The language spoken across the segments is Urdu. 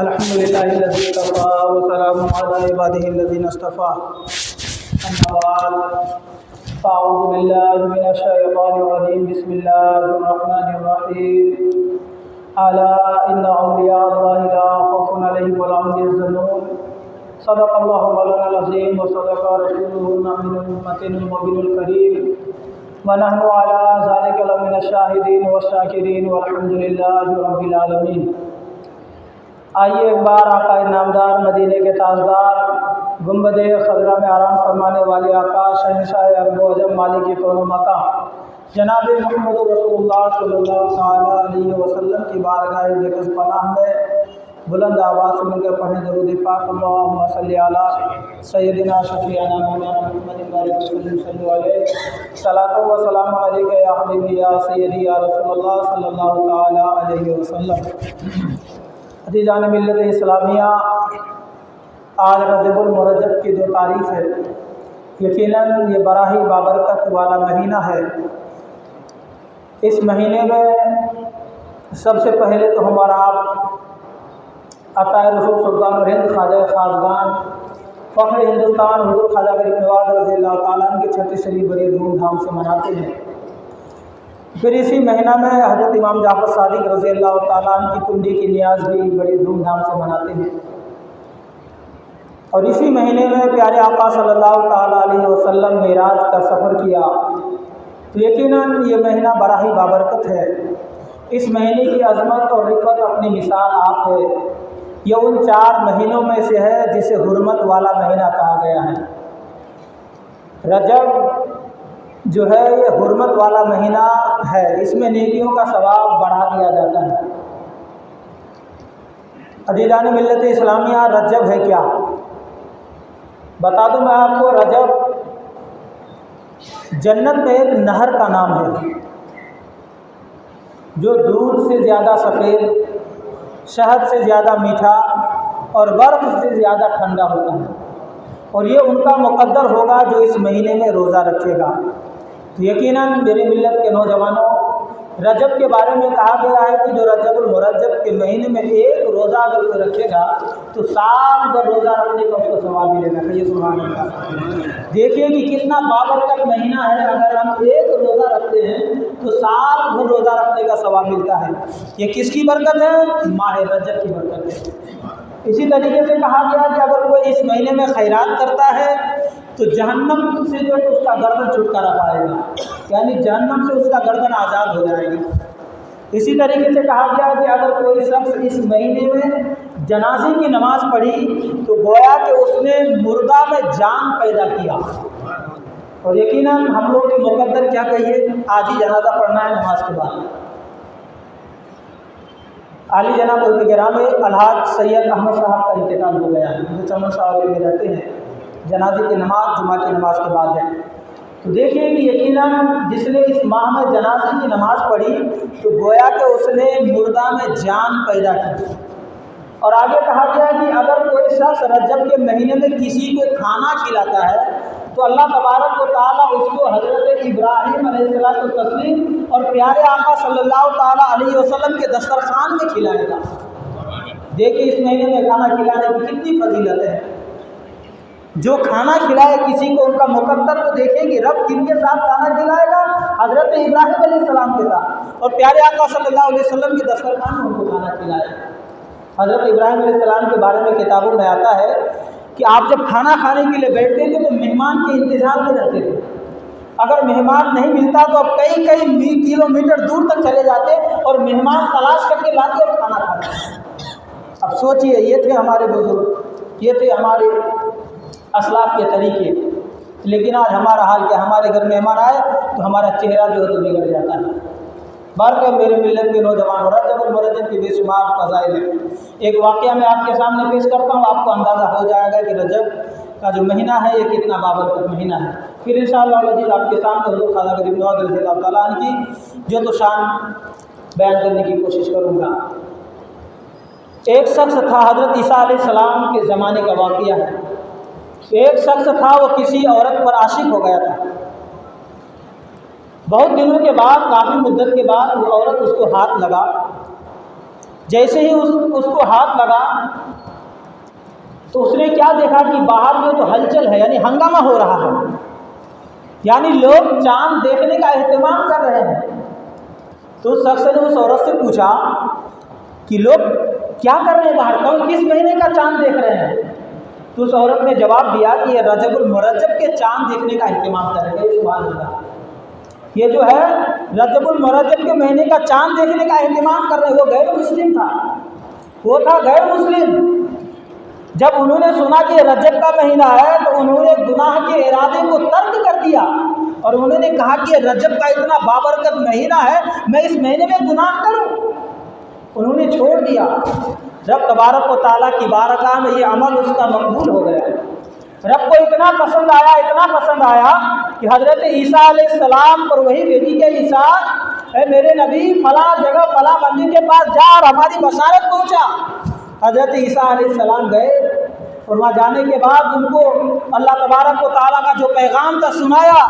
الحمد لله الذي كفى وسلام على عباده الذين اصطفى. أما بعد فأعوذ بالله من الشيطان الرجيم. بسم الله الرحمن الرحيم. ألا إن أولياء الله لا خوف عليهم ولا هم يحزنون. صدق الله مولانا العظيم وصدق رسوله الأمين المتين المبين الكريم. ونحن على ذلك لمن الشاهدين والشاكرين والحمد لله رب العالمين. آئیے ایک بار آقا نامدار مدینے کے تاجدار گنبد خضرا میں آرام فرمانے والے آقا شہنشاہ عرب و عجم مالک کون و مکان جناب محمد رسول اللہ صلی اللہ تعالیٰ علیہ وسلم کی بارگاہ بےکس پناہ میں بلند آواز سے مل کر پڑھیں درود پاک. اللہم صلی علی سیدنا شفیعنا مولانا محمد بارک وسلم صلی علیہ صلاۃ و سلام علیک یا حبیبی یا سیدی یا رسول اللہ صلی اللہ تعالیٰ علیہ وسلم. عزیزان ملت اسلامیہ، آج رجب المرجب کی جو تاریخ ہے، یقیناً یہ بڑا ہی بابرکت والا مہینہ ہے. اس مہینے میں سب سے پہلے تو ہمارا آپ عطا رسول سلطان الہند خواجہ خاصگان فخر ہندوستان حضور خواجہ غریب نواز رضی اللہ تعالیٰ عنہ کی چھٹی شریف بڑی دھوم دھام سے مناتے ہیں. پھر اسی مہینہ میں حضرت امام جعفر صادق رضی اللہ تعالیٰ عنہ کی کنڈی کی نیاز بھی بڑی دھوم دھام سے مناتے ہیں. اور اسی مہینے میں پیارے آقا صلی اللہ تعالیٰ علیہ وسلم معراج کا سفر کیا. تو یقیناً یہ مہینہ بڑا ہی بابرکت ہے. اس مہینے کی عظمت اور رفت اپنی مثال آپ ہے. یہ ان 4 مہینوں میں سے ہے جسے حرمت والا مہینہ کہا گیا ہے. رجب جو ہے یہ حرمت والا مہینہ ہے. اس میں نیکیوں کا ثواب بڑھا دیا جاتا ہے. عزیزان ملت اسلامیہ، رجب ہے کیا؟ بتا دوں میں آپ کو. رجب جنت میں ایک نہر کا نام ہے جو دودھ سے زیادہ سفید، شہد سے زیادہ میٹھا اور برف سے زیادہ ٹھنڈا ہوتا ہے. اور یہ ان کا مقدر ہوگا جو اس مہینے میں روزہ رکھے گا. تو یقیناً میری ملت کے نوجوانوں، رجب کے بارے میں کہا گیا ہے کہ جو رجب المرجب کے مہینے میں ایک روزہ اگر کوئی رکھے گا تو سال بھر روزہ رکھنے کا اس کو ثواب ملے گا. یہ سبحان اللہ. دیکھیے کہ کتنا بابرکت مہینہ ہے. اگر ہم ایک روزہ رکھتے ہیں تو سال بھر روزہ رکھنے کا ثواب ملتا ہے. یہ کس کی برکت ہے؟ ماہ رجب کی برکت ہے. اسی طریقے سے کہا گیا کہ اگر کوئی اس مہینے میں خیرات کرتا ہے تو جہنم سے جو ہے اس کا گردن چھٹکارا پائے گا، یعنی جہنم سے اس کا گردن آزاد ہو جائے گا. اسی طریقے سے کہا گیا کہ اگر کوئی شخص اس مہینے میں جنازے کی نماز پڑھی تو گویا کہ اس نے مردہ میں جان پیدا کیا. اور یقیناً ہم لوگ کے مقدر کیا کہیے، آج ہی جنازہ پڑھنا ہے نماز کے بعد. عالی جناب گرام الحاج سید احمد صاحب کا انتقال ہو گیا ہے. جو چمن صاحب میں رہتے ہیں، جنازے کی نماز جمعہ کی نماز کے بعد ہے. تو دیکھیے کہ یقیناً جس نے اس ماہ میں جنازے کی نماز پڑھی تو گویا کہ اس نے مردہ میں جان پیدا کی. اور آگے کہا گیا کہ اگر کوئی شخص رجب کے مہینے میں کسی کو کھانا کھلاتا ہے تو اللہ تبارک و تعالیٰ اس کو حضرت ابراہیم علیہ السلام اور پیارے آقا صلی اللہ تعالیٰ علیہ وسلم کے دسترخوان میں کھلائے گا. دیکھیے اس مہینے میں کھانا کھلانے کی کتنی فضیلت ہے. جو کھانا کھلائے کسی کو ان کا مقدر تو دیکھیں کہ رب کن کے ساتھ کھانا کھلائے گا؟ حضرت ابراہیم علیہ السلام کے ساتھ. اور پیارے آقا صلی اللہ علیہ وسلم کے دسترخوان میں ان کو کھانا کھلائے. حضرت ابراہیم علیہ السلام کے بارے میں کتابوں میں آتا ہے کہ آپ جب کھانا کھانے کے لیے بیٹھتے تھے تو مہمان کے انتظار میں رہتے تھے. اگر مہمان نہیں ملتا تو اب کئی کلومیٹر دور تک چلے جاتے اور مہمان تلاش کر کے لاتے اور کھانا کھاتے. اب سوچئے، یہ تھے ہمارے بزرگ، یہ تھے ہمارے اسلاف کے طریقے. لیکن آج ہمارا حال کیا؟ ہمارے گھر مہمان آئے تو ہمارا چہرہ جو ہے تو بگڑ جاتا ہے. بارکہ میرے ملت کے نوجوان، رجب المرجب کی بے شمار فضائل ہیں. ایک واقعہ میں آپ کے سامنے پیش کرتا ہوں، آپ کو اندازہ ہو جائے گا کہ رجب کا جو مہینہ ہے یہ کتنا بابرکت مہینہ ہے. پھر انشاءاللہ العزیز آپ کے سامنے حضور خواجہ غریب نواز رضی اللہ تعالیٰ عنہ کی جو تو شان بیان کرنے کی کوشش کروں گا. ایک شخص تھا، حضرت عیسیٰ علیہ السلام کے زمانے کا واقعہ ہے. ایک شخص تھا، وہ کسی عورت پر عاشق ہو گیا تھا. بہت دنوں کے بعد، کافی مدت کے بعد وہ عورت اس کو ہاتھ لگا. جیسے ہی اس کو ہاتھ لگا تو اس نے کیا دیکھا کہ باہر میں تو ہلچل ہے، یعنی ہنگامہ ہو رہا ہے، یعنی لوگ چاند دیکھنے کا اہتمام کر رہے ہیں۔ تو اس شخص نے اس عورت سے پوچھا کہ لوگ کیا کر رہے ہیں باہر، کس مہینے کا چاند دیکھ رہے ہیں؟ تو اس عورت نے جواب دیا کہ یہ رجب المرجب کے چاند دیکھنے کا اہتمام کر رہے ہیں۔ سبحان اللہ، یہ جو ہے رجب المرجب کے مہینے کا چاند دیکھنے کا اہتمام کر رہے ہیں۔ وہ غیر مسلم تھا، وہ تھا غیر مسلم۔ جب انہوں نے سنا کہ رجب کا مہینہ ہے تو انہوں نے گناہ کے ارادے کو ترک کر دیا اور انہوں نے کہا کہ یہ رجب کا اتنا بابرکت مہینہ ہے، میں اس مہینے میں گناہ کروں؟ انہوں نے چھوڑ دیا۔ رب تبارک و تعالیٰ کی بارگاہ میں یہ عمل اس کا مقبول ہو گیا۔ رب کو اتنا پسند آیا کہ حضرت عیسیٰ علیہ السلام پر وہی بھیجی کہ عیسیٰ، اے میرے نبی فلاں جگہ فلاں بندی کے پاس جا اور ہماری بشارت پہنچا۔ حضرت عیسیٰ علیہ السلام گئے اور وہاں جانے کے بعد ان کو اللہ تبارک و تعالیٰ کا جو پیغام تھا سنایا۔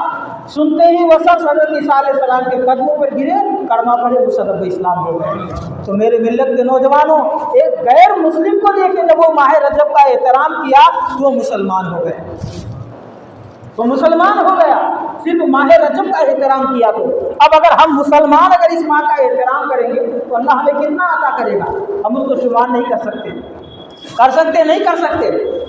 سنتے ہی وہ شخص حضرت عیسیٰ علیہ السلام کے قدموں پر گرے، کلمہ پڑھے، مسلم اسلام ہو گئے۔ تو میرے ملت کے نوجوانوں، ایک غیر مسلم کو دیکھیں جب وہ ماہ رجب کا احترام کیا تو وہ مسلمان ہو گئے، تو مسلمان ہو گیا، صرف ماہ رجب کا احترام کیا۔ تو اب اگر ہم مسلمان اگر اس ماہ کا احترام کریں گے تو اللہ ہمیں کتنا عطا کرے گا، ہم اس کو شمار نہیں کر سکتے، نہیں کر سکتے۔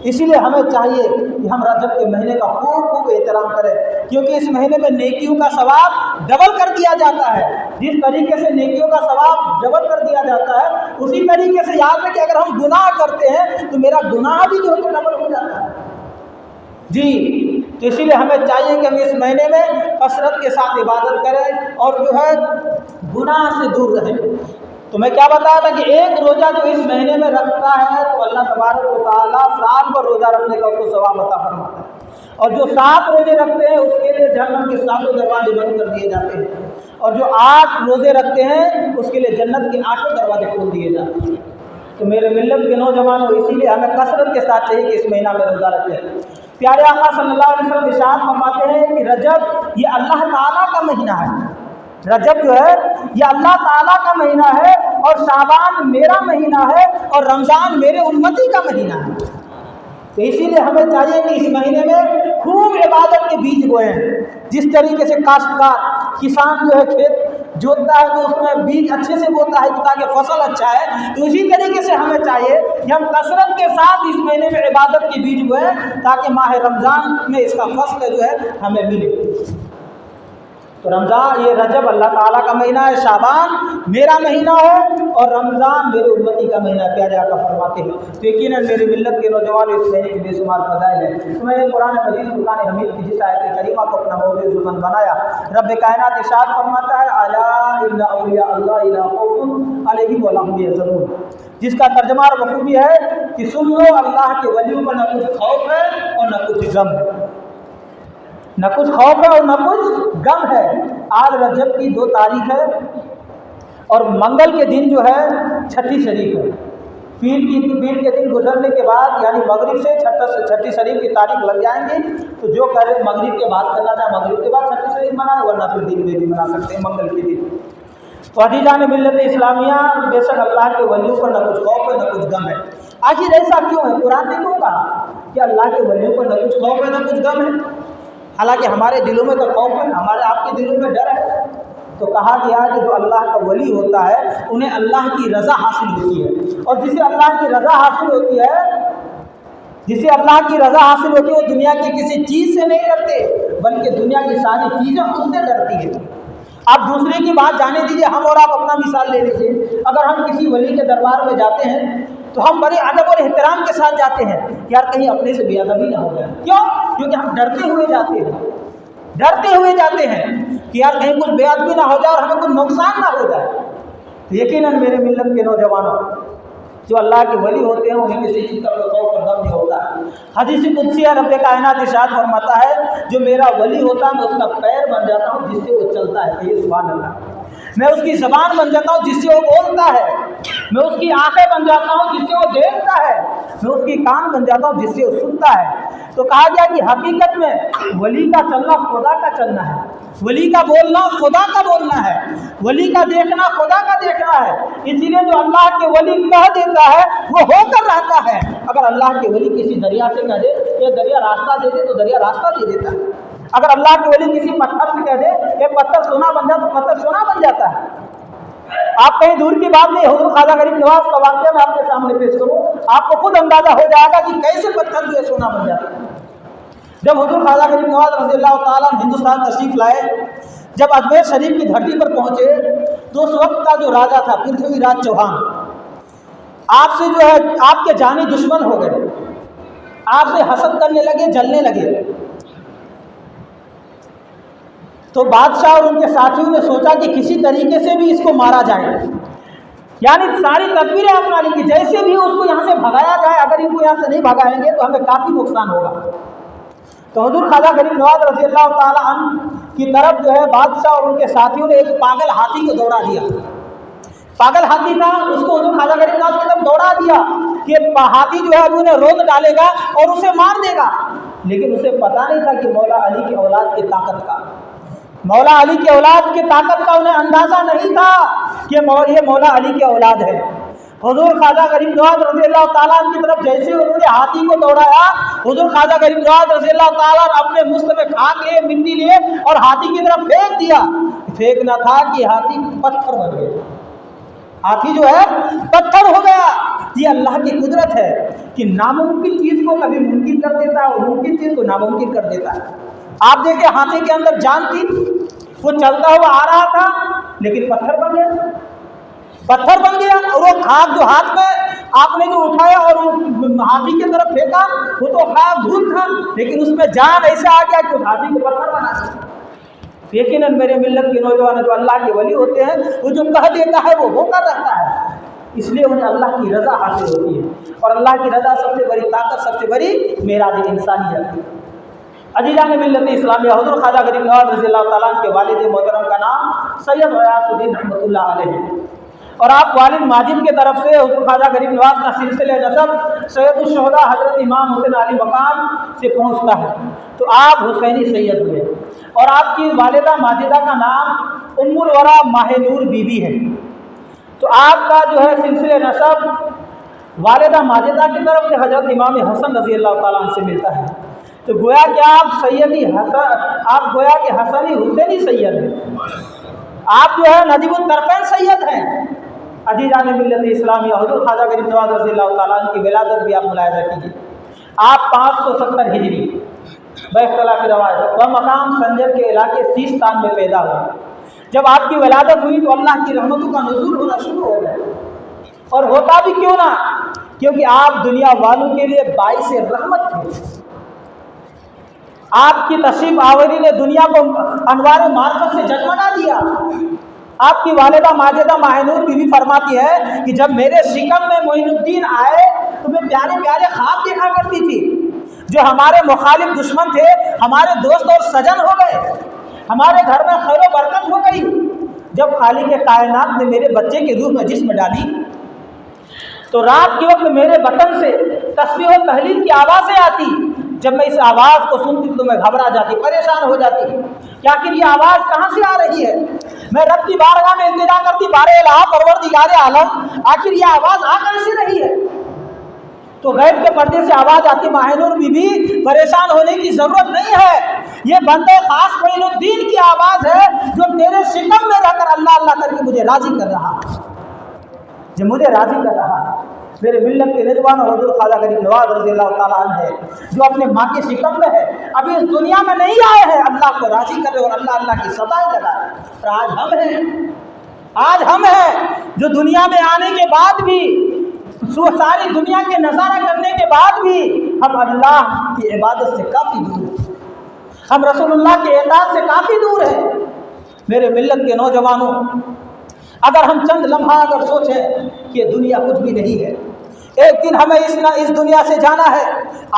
اسی لیے ہمیں چاہیے کہ ہم رجب کے مہینے کا خوب احترام کریں، کیونکہ اس مہینے میں نیکیوں کا ثواب ڈبل کر دیا جاتا ہے۔ جس طریقے سے نیکیوں کا ثواب ڈبل کر دیا جاتا ہے، اسی طریقے سے یاد رکھیں کہ اگر ہم گناہ کرتے ہیں تو میرا گناہ بھی جو ہے ڈبل ہو جاتا ہے۔ جی، تو اسی لیے ہمیں چاہیے کہ ہم اس مہینے میں کثرت کے ساتھ عبادت کریں اور جو ہے گناہ سے دور رہیں۔ تو میں کیا بتایا تھا کہ ایک روزہ جو اس مہینے میں رکھتا ہے تو اللہ تبارک و تعالیٰ سال پر روزہ رکھنے کا اس کو ثواب عطا فرماتا ہے، اور جو 7 روزے رکھتے ہیں اس کے لیے جہنم کے 7 دروازے بند کر دیے جاتے ہیں، اور جو 8 روزے رکھتے ہیں اس کے لیے جنت کے 8 دروازے کھول دیے جاتے ہیں۔ تو میرے ملت کے نوجوانوں، اسی لیے ہمیں کثرت کے ساتھ چاہیے کہ اس مہینہ میں روزہ رکھیں۔ پیارے آقا صلی اللہ علیہ وسلم ارشاد فرماتے ہیں کہ رجب یہ اللہ تعالیٰ کا مہینہ ہے، رجب جو ہے یہ اللہ تعالیٰ کا مہینہ ہے، اور شعبان میرا مہینہ ہے، اور رمضان میرے امتی کا مہینہ ہے۔ تو اسی لیے ہمیں چاہیے کہ اس مہینے میں خوب عبادت کے بیج بوئیں۔ جس طریقے سے کاشتکار کسان جو ہے کھیت جوتتا ہے تو اس میں بیج اچھے سے بوتا ہے تاکہ فصل اچھا ہے، تو اسی طریقے سے ہمیں چاہیے کہ ہم کثرت کے ساتھ اس مہینے میں عبادت کے بیج بوئیں تاکہ ماہ رمضان میں اس کا فصل جو ہے ہمیں ملے۔ تو رمضان یہ رجب اللہ تعالیٰ کا مہینہ ہے، شعبان میرا مہینہ ہے، اور رمضان میرے امتی کا مہینہ ہے، پیارے آقا فرماتے ہیں۔ تو یقیناً میرے ملت کے نوجوان اس مہینے کے بے شمار فضائل ہیں۔ تو میں نے قرآن مجید فرقان حمید کی جس آیت کریمہ کو اپنا موضوع زبان بنایا، رب کائنات ارشاد فرماتا ہے الا ان اولیاء اللہ لا خوف علیہم ولا هم یحزنون، جس کا ترجمہ اور مفہوم یہ ہے کہ سن لو اللہ کے ولیوں پر نہ کچھ خوف ہے اور نہ کچھ غم ہے، نہ کچھ خوف ہے اور نہ کچھ غم ہے۔ آج رجب کی 2 تاریخ ہے اور منگل کے دن جو ہے چھٹی شریف ہے۔ پیر کے دن گزرنے کے بعد یعنی مغرب سے چھٹی شریف کی تاریخ لگ جائیں گی، تو جو کرے مغرب کے بعد کرنا چاہے مغرب کے بعد چھٹی شریف منائے، ورنہ پھر دن میں بھی منا سکتے ہیں منگل کے دن۔ تو عزیزان ملت اسلامیہ، بے شک اللہ کے ولیوں پر نہ کچھ خوف ہے نہ کچھ غم ہے۔ آخر ایسا کیوں ہے؟ قرآن نے کیوں کہا کہ اللہ کے ولیوں پر نہ کچھ خوف ہے نہ کچھ غم ہے؟ حالانکہ ہمارے دلوں میں تو خوف ہے، ہمارے آپ کے دلوں میں ڈر ہے۔ تو کہا گیا کہ جو اللہ کا ولی ہوتا ہے انہیں اللہ کی رضا حاصل ہوتی ہے، اور جسے اللہ کی رضا حاصل ہوتی ہے وہ دنیا کی کسی چیز سے نہیں ڈرتے، بلکہ دنیا کی ساری چیزیں اس سے ڈرتی ہیں۔ آپ دوسرے کی بات جانے دیجیے، ہم اور آپ اپنا مثال لے لیجیے۔ اگر ہم کسی ولی کے دربار میں جاتے ہیں تو ہم بڑے ادب اور احترام کے ساتھ جاتے ہیں، یار کہیں اپنے سے بے ادبی نہ ہو جائے۔ کیوں؟ کیونکہ ہم ڈرتے ہوئے جاتے ہیں کہ یار کہیں کچھ بے ادبی نہ ہو جائے اور ہمیں کچھ نقصان نہ ہو جائے۔ یقیناً میرے ملت کے نوجوانوں، جو اللہ کے ولی ہوتے ہیں انہیں کسی چیز کا خوف اور غم نہیں ہوتا۔ حدیث قدسی ہے، رب کائنات ارشاد فرماتا ہے جو میرا ولی ہوتا ہے میں اس کا پیر بن جاتا ہوں جس سے وہ چلتا ہے۔ یہ سبحان اللہ، میں اس کی زبان بن جاتا ہوں جس سے وہ بولتا ہے، میں اس کی آنکھیں بن جاتا ہوں جس سے وہ دیکھتا ہے، میں اس کی کان بن جاتا ہوں جس سے وہ سنتا ہے۔ تو کہا گیا کہ حقیقت میں ولی کا چلنا خدا کا چلنا ہے، ولی کا بولنا خدا کا بولنا ہے، ولی کا دیکھنا خدا کا دیکھنا ہے۔ اسی لیے جو اللہ کے ولی کہہ دیتا ہے وہ ہو کر رہتا ہے۔ اگر اللہ کے ولی کسی دریا سے کہہ دے یہ دریا راستہ دے دے تو دریا راستہ دے دیتا ہے۔ اگر اللہ کے ولی کسی پتھر سے کہہ دے یہ پتھر سونا بن جائے تو پتھر سونا بن جاتا ہے۔ آپ کہیں دور کی بات نہیں، حضور خواجہ غریب نواز کا واقعہ میں آپ کے سامنے پیش کروں، آپ کو خود اندازہ ہو جائے گا کہ کیسے پتھر جو ہے سونا بن جاتا ہے۔ جب حضور خواجہ غریب نواز رضی اللہ تعالیٰ ہندوستان تشریف لائے، جب اجمیر شریف کی دھرتی پر پہنچے تو اس وقت کا جو راجا تھا پرتھوی راج چوہان، آپ سے جو ہے آپ کے جانی دشمن ہو گئے، آپ سے حسد کرنے لگے، جلنے لگے۔ تو بادشاہ اور ان کے ساتھیوں نے سوچا کہ کسی طریقے سے بھی اس کو مارا جائے، یعنی ساری تدبیریں اپنا لی کہ جیسے بھی اس کو یہاں سے بھگایا جائے، اگر ان کو یہاں سے نہیں بھگائیں گے تو ہمیں کافی نقصان ہوگا۔ تو حضور خواجہ غریب نواز رضی اللہ تعالیٰ عنہ کی طرف جو ہے بادشاہ اور ان کے ساتھیوں نے ایک پاگل ہاتھی کو دوڑا دیا۔ پاگل ہاتھی تھا، اس کو حضور خواجہ غریب نواز کی طرف دوڑا دیا کہ ہاتھی جو ہے اب انہیں روند ڈالے گا اور اسے مار دے گا، لیکن اسے پتہ نہیں تھا کہ مولا علی کی اولاد کی طاقت کا، مولا علی کی اولاد کی طاقت کا انہیں اندازہ نہیں تھا کہ یہ مولا علی کی اولاد ہے۔ حضور خواجہ غریب نواز رضی اللہ تعالیٰ عنہ کی طرف جیسے انہوں نے ہاتھی کو دوڑایا، حضور خواجہ غریب نواز رضی اللہ تعالیٰ عنہ اپنے مست میں خاک لیے، مٹی لیے اور ہاتھی کی طرف پھینک دیا۔ پھینکنا تھا کہ ہاتھی پتھر بن گیا، ہاتھی جو ہے پتھر ہو گیا۔ یہ اللہ کی قدرت ہے کہ ناممکن چیز کو کبھی ممکن کر دیتا ہے اور ممکن چیز کو ناممکن کر دیتا ہے۔ آپ دیکھیں ہاتھی کے اندر جان تھی، وہ چلتا ہوا آ رہا تھا لیکن پتھر بن گیا، پتھر بن گیا۔ اور وہ خاک جو ہاتھ میں آپ نے جو اٹھایا اور ہاتھی کی طرف پھینکا وہ تو خاک دھول تھا، لیکن اس میں جان ایسا آ گیا کہ اس ہاتھی کو پتھر بنا دیا۔ یقیناً میرے ملت کے نوجوان جو اللہ کے ولی ہوتے ہیں وہ جو کہہ دیتا ہے وہ ہو کر رہتا ہے، اس لیے انہیں اللہ کی رضا حاصل ہوتی ہے، اور اللہ کی رضا سب سے بڑی طاقت، سب سے بڑی معراج انسانیت ہے۔ عزیزان ملت اسلامیہ، حضور خواجہ غریب نواز رضی اللہ تعالیٰ عنہ کے والد محترم کا نام سید غیاث الدین رحمۃ اللہ علیہ ہے، اور آپ والد ماجد کے طرف سے حضور خواجہ غریب نواز کا سلسلہ نسب سید الشہداء حضرت امام حسین علی مقام سے پہنچتا ہے، تو آپ حسینی سید ہوئے، اور آپ کی والدہ ماجدہ کا نام ام الورا ماہ نور بی بی ہے۔ تو آپ کا جو ہے سلسلہ نسب والدہ ماجدہ کی طرف سے حضرت امام حسن رضی اللہ تعالیٰ عنہ سے ملتا ہے۔ تو گویا کہ آپ سیدی حسن، آپ گویا کہ حسنی حسینی سید ہیں، آپ جو ہے ندیم الطرفین سید ہیں۔ عزیزان ملت اسلامیہ، حضور خواجہ غریب نواز رضی اللہ تعالیٰ عنہ کی ولادت بھی آپ ملاحظہ کیجیے، آپ 570 ہجری باختلاف روایت وہ مقام سنجر کے علاقے سیستان میں پیدا ہوئے۔ جب آپ کی ولادت ہوئی تو اللہ کی رحمتوں کا نزول ہونا شروع ہو گیا، اور ہوتا بھی کیوں نہ، کیونکہ آپ دنیا والوں کے لیے باعث رحمت تھے۔ آپ کی تشریف آوری نے دنیا کو انوار معرفت سے جگمگا دیا۔ آپ کی والدہ ماجدہ ماہ نور بی بی فرماتی ہے کہ جب میرے شکم میں معین الدین آئے تو میں پیارے پیارے خواب دیکھا کرتی تھی، جو ہمارے مخالف دشمن تھے ہمارے دوست اور سجن ہو گئے، ہمارے گھر میں خیر و برکت ہو گئی۔ جب خالق کائنات نے میرے بچے کی روح میں جسم ڈالی تو رات کے وقت میرے بطن سے تسبیح و تحلیل کی آوازیں آتی، جب میں اس آواز کو سنتی تو میں گھبرا جاتی، پریشان ہو جاتی کہ آخر یہ آواز کہاں سے آ رہی ہے۔ میں رب کی بارگاہ میں التجا کرتی، بارے الہ پروردگار عالم آخر یہ آواز آ کیسے رہی ہے۔ تو غیب کے پردے سے آواز آتی، ماہ نور بی بی پریشان ہونے کی ضرورت نہیں ہے، یہ بندے خاص معین الدین کی آواز ہے جو تیرے شکم میں رہ کر اللہ اللہ کر کے مجھے راضی کر رہا، جو مجھے راضی کر رہا ہے۔ میرے ملت کے نوجوان حضور خواجہ غریب نواز رضی اللہ تعالیٰ عنہ ہے، جو اپنے ماں کے شکم میں ہے، ابھی اس دنیا میں نہیں آئے ہیں، اللہ کو راضی کر رہے اور اللہ اللہ کی ستائیں لگا رہے۔ اور آج ہم ہیں جو دنیا میں آنے کے بعد بھی، ساری دنیا کے نظارہ کرنے کے بعد بھی ہم اللہ کی عبادت سے کافی دور ہیں، ہم رسول اللہ کے اطاعت سے کافی دور ہیں۔ میرے ملت کے نوجوانوں، اگر ہم چند لمحہ اگر سوچیں کہ یہ دنیا کچھ بھی نہیں ہے، ایک دن ہمیں اس دنیا سے جانا ہے۔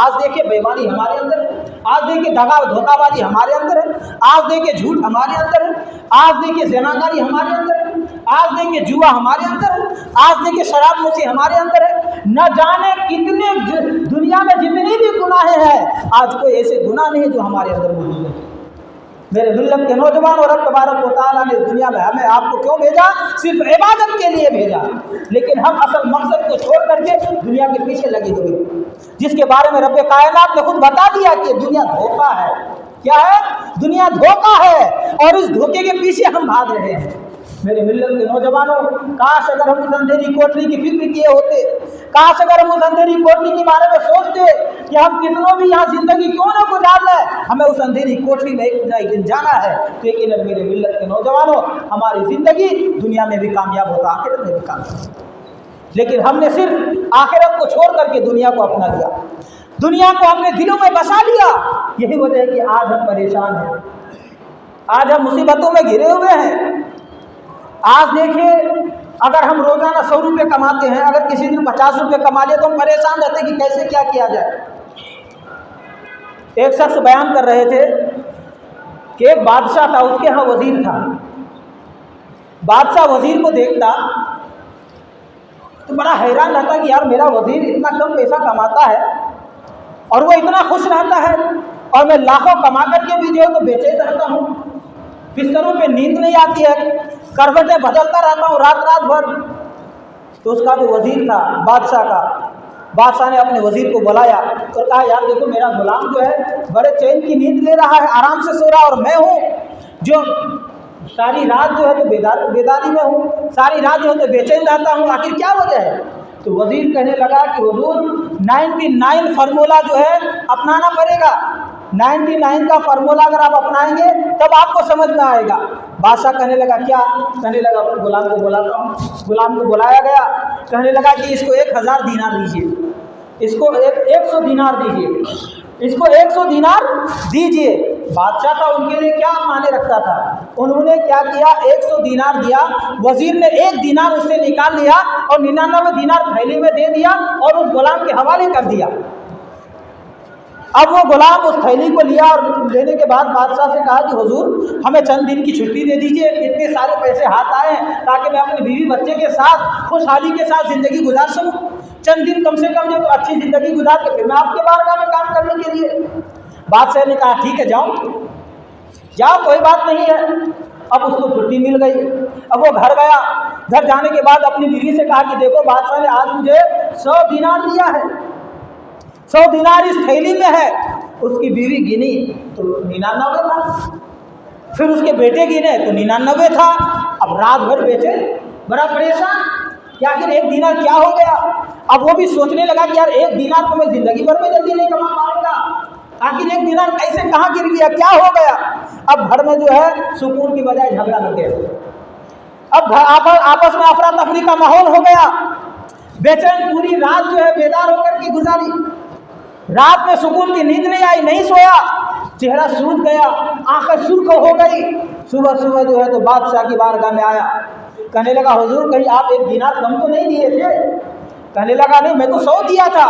آج دیکھیں بےمانی ہمارے اندر ہے، آج دیکھیں دھوکہ بازی ہمارے اندر ہے، آج دیکھیں جھوٹ ہمارے اندر ہے، آج دیکھیں زناکاری ہمارے اندر ہے، آج دیکھیے جوا ہمارے اندر ہے، آج دیکھیے شراب نوشی ہمارے اندر ہے، نہ جانے کتنے دنیا میں جتنی بھی گناہیں ہیں، آج کوئی ایسے گناہ نہیں جو ہمارے اندر موجود ہے۔ میرے ملت کے نوجوان، اور رب تبارک و تعالیٰ نے اس دنیا میں ہمیں آپ کو کیوں بھیجا؟ صرف عبادت کے لیے بھیجا، لیکن ہم اصل مقصد کو چھوڑ کر کے دنیا کے پیچھے لگے ہوئے، جس کے بارے میں رب کائنات نے خود بتا دیا کہ دنیا دھوکہ ہے۔ کیا ہے؟ دنیا دھوکہ ہے، اور اس دھوکے کے پیچھے ہم بھاگ رہے ہیں۔ میرے ملت کے نوجوانوں، کاش اگر ہم اس اندھیری کوٹری کی فکر کیے ہوتے، کاش اگر ہم اس اندھیری کوٹری کے بارے میں سوچتے کہ ہم کتنوں بھی یہاں زندگی کیوں نہ گزار لیں، ہمیں اس اندھیری کوٹری میں ایک نہ ایک دن جانا ہے، تو یقیناً میرے ملت کے نوجوانوں ہماری زندگی دنیا میں بھی کامیاب ہوگا، آخرت میں بھی کامیاب ہوگا۔ لیکن ہم نے صرف آخرت کو چھوڑ کر کے دنیا کو اپنا لیا، دنیا کو اپنے دلوں میں بسا لیا۔ یہی وجہ ہے کہ آج ہم پریشان ہیں، آج ہم مصیبتوں میں گھرے ہوئے ہیں۔ آج دیکھیں، اگر ہم روزانہ 100 روپے کماتے ہیں، اگر کسی دن 50 روپے کما لے تو ہم پریشان رہتے ہیں کہ کیسے کیا کیا جائے۔ ایک شخص بیان کر رہے تھے کہ ایک بادشاہ تھا، اس کے ہاں وزیر تھا۔ بادشاہ وزیر کو دیکھتا تو بڑا حیران رہتا کہ یار میرا وزیر اتنا کم پیسہ کماتا ہے اور وہ اتنا خوش رہتا ہے، اور میں لاکھوں کما کر کے بھی جو ہے تو بے چین رہتا ہوں، بستروں پہ نیند نہیں آتی ہے، کروٹیں بدلتا رہتا ہوں رات بھر۔ تو اس کا جو وزیر تھا بادشاہ کا، بادشاہ نے اپنے وزیر کو بلایا اور کہا یار دیکھو میرا غلام جو ہے بڑے چین کی نیند لے رہا ہے، آرام سے سو رہا، اور میں ہوں جو ساری رات جو ہے تو بیداری میں ہوں، ساری رات جو ہے تو بے چین رہتا ہوں، آخر کیا وجہ ہے؟ تو وزیر کہنے لگا کہ حضور 99 فارمولہ جو ہے اپنانا پڑے گا، 99 کا فارمولہ اگر آپ اپنائیں گے تب آپ کو سمجھ میں آئے گا۔ بادشاہ کہنے لگا کیا؟ کہنے لگا اپنے غلام کو بلاتا ہوں۔ غلام کو بلایا گیا، کہنے لگا کہ اس کو 1000 دینار دیجیے، اس کو 100 دینار دیجیے، اس کو 100 دینار دیجیے۔ بادشاہ تھا، ان کے لیے کیا معنی رکھتا تھا؟ انہوں نے کیا کیا؟ 100 دینار دیا، وزیر نے 1 دینار اس سے نکال لیا اور 99 دینار تھیلی میں دے دیا اور اس غلام کے حوالے کر دیا۔ اب وہ غلام اس تھیلی کو لیا اور لینے کے بعد بادشاہ سے کہا کہ حضور ہمیں چند دن کی چھٹی دے دیجیے، اتنے سارے پیسے ہاتھ آئے ہیں تاکہ میں اپنی بیوی بچے کے ساتھ خوشحالی کے ساتھ زندگی گزار سکوں، چند دن کم سے کم جو اچھی زندگی گزار کے پھر میں آپ کے بارگاہ میں کام کرنے کے لیے۔ بادشاہ نے کہا ٹھیک ہے جاؤ کوئی بات نہیں ہے۔ اب اس کو چھٹی مل گئی، اب وہ گھر گیا، گھر جانے کے بعد اپنی بیوی سے کہا کہ دیکھو بادشاہ نے آج مجھے 100 دینار دیا ہے، 100 دینار اس تھیلی میں ہے۔ اس کی بیوی گنی تو 99 تھا، پھر اس کے بیٹے گنے تو 99 تھا۔ اب رات بھر بیچے، بڑا پریشان کہ آخر 1 دینار کیا ہو گیا۔ اب وہ بھی سوچنے لگا کہ یار 1 دینار تو میں زندگی بھر میں جلدی نہیں کما پاؤں گا، آخر 1 دینار کیسے کہاں گر گیا، کیا ہو گیا۔ اب گھر میں جو ہے سکون کی بجائے جھگڑا لگ گیا، اب آپس میں افراتفری کا ماحول ہو گیا۔ بے چین پوری رات جو ہے بیدار ہو کر کے گزاری، رات میں سکون کی نیند نہیں آئی، نہیں سویا، چہرہ سوج گیا، آنکھیں سرخ ہو گئی۔ صبح جو ہے تو بادشاہ کی بارگاہ میں آیا، کہنے لگا حضور کہیں آپ 1 دینار کم تو نہیں دیے تھے؟ کہنے لگا نہیں میں تو 100 دیا تھا۔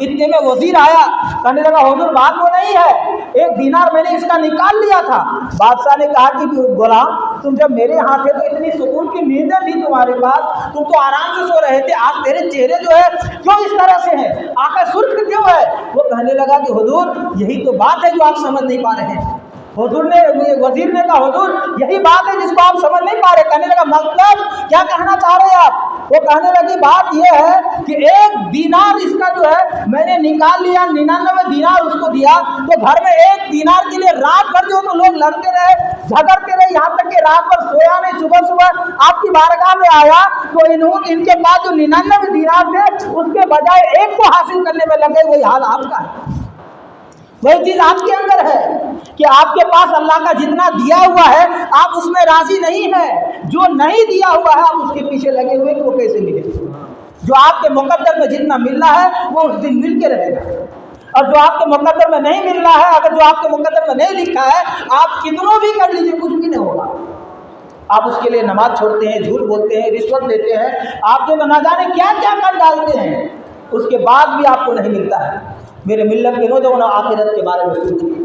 اتنے میں وزیر آیا، کہنے لگا حضور بات وہ نہیں ہے، 1 دینار میں نے اس کا نکال لیا تھا۔ بادشاہ نے کہا کہ غلام تم جب میرے ہاں تھے تو اتنی سکون کی نیندیں تھی تمہارے پاس، تم تو آرام سے سو رہے تھے، آج تیرے چہرے جو ہے کیوں اس طرح سے ہیں، آنکھیں سرخ کیوں ہے؟ وہ کہنے لگا کہ حضور یہی تو بات ہے جو آپ سمجھ نہیں پا رہے ہیں۔ وزیر نے کہا حضور یہی بات ہے جس کو آپ سمجھ نہیں پا رہے۔ کہنے لگا مطلب کیا کہنا چاہ رہے ہیں آپ؟ وہ کہنے لگی بات یہ ہے کہ 1 دینار اس کا جو ہے میں نے نکال لیا، 99 دینار اس کو دیا، تو گھر میں 1 دینار کے لیے رات بھر جو تو لوگ لڑتے رہے، جھگڑتے رہے، یہاں تک کہ رات بھر سویا نہیں، صبح آپ کی بارگاہ میں آیا تو ان کے پاس جو 99 دینار تھے اس کے بجائے 1 کو حاصل کرنے میں لگے۔ وہی حال آپ کا ہے، وہی چیز آپ کے اندر ہے کہ آپ کے پاس اللہ کا جتنا دیا ہوا ہے آپ اس میں راضی نہیں ہے، جو نہیں دیا ہوا ہے آپ اس کے پیچھے لگے ہوئے کہ وہ کیسے ملے۔ جو آپ کے مقدر میں جتنا ملنا ہے وہ اس دن مل کے رہے گا، اور جو آپ کے مقدر میں نہیں ملنا ہے، اگر جو آپ کے مقدر میں نہیں لکھا ہے آپ کتنوں بھی کر لیجیے کچھ بھی نہیں ہوگا۔ آپ اس کے لیے نماز چھوڑتے ہیں، جھوٹ بولتے ہیں، رشوت لیتے ہیں، آپ جو نہ جانے کیا کیا کر ڈالتے ہیں، اس کے بعد بھی آپ کو نہیں ملتا ہے۔ میرے ملت کے نوجوانوں آخرت کے بارے میں سوچیے۔